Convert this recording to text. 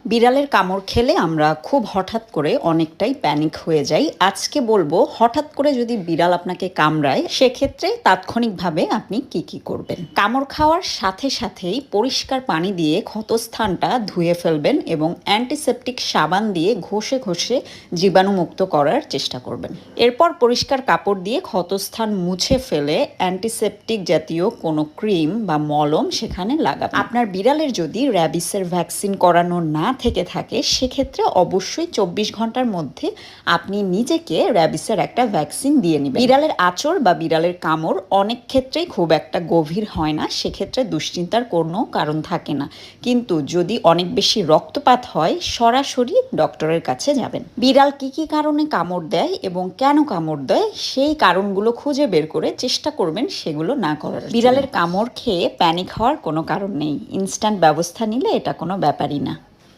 বিড়ালের কামড় খেলে আমরা খুব হঠাৎ করে অনেকটাই প্যানিক হয়ে যাই। আজকে বলবো হঠাৎ করে যদি বিড়াল আপনাকে কামড়ায় সেক্ষেত্রে তাৎক্ষণিকভাবে আপনি কি করবেন। কামড় খাওয়ার সাথে সাথেই পরিষ্কার পানি দিয়ে ক্ষতস্থানটা ধুয়ে ফেলবেন এবং অ্যান্টিসেপটিক সাবান দিয়ে ঘষে ঘষে জীবাণুমুক্ত করার চেষ্টা করবেন। এরপর পরিষ্কার কাপড় দিয়ে ক্ষতস্থান মুছে ফেলে অ্যান্টিসেপটিক জাতীয় কোনো ক্রিম বা মলম সেখানে লাগাবেন। আপনার বিড়ালের যদি র্যাবিসের ভ্যাকসিন করানো না থেকে থাকে সেক্ষেত্রে অবশ্যই ২৪ ঘন্টার মধ্যে আপনি নিজেকে র্যাবিসের একটা ভ্যাকসিন দিয়ে নেবেন। বিড়ালের আঁচড় বা বিড়ালের কামড় অনেক ক্ষেত্রেই খুব একটা গভীর হয় না, সেক্ষেত্রে দুশ্চিন্তার কোনো কারণ থাকে না। কিন্তু যদি অনেক বেশি রক্তপাত হয় সরাসরি ডক্টরের কাছে যাবেন। বিড়াল কি কারণে কামড় দেয় এবং কেন কামড় দেয় সেই কারণগুলো খুঁজে বের করে চেষ্টা করবেন সেগুলো না করার। বিড়ালের কামড় খেয়ে প্যানিক হওয়ার কোনো কারণ নেই, ইনস্ট্যান্ট ব্যবস্থা নিলে এটা কোনো ব্যাপারই না।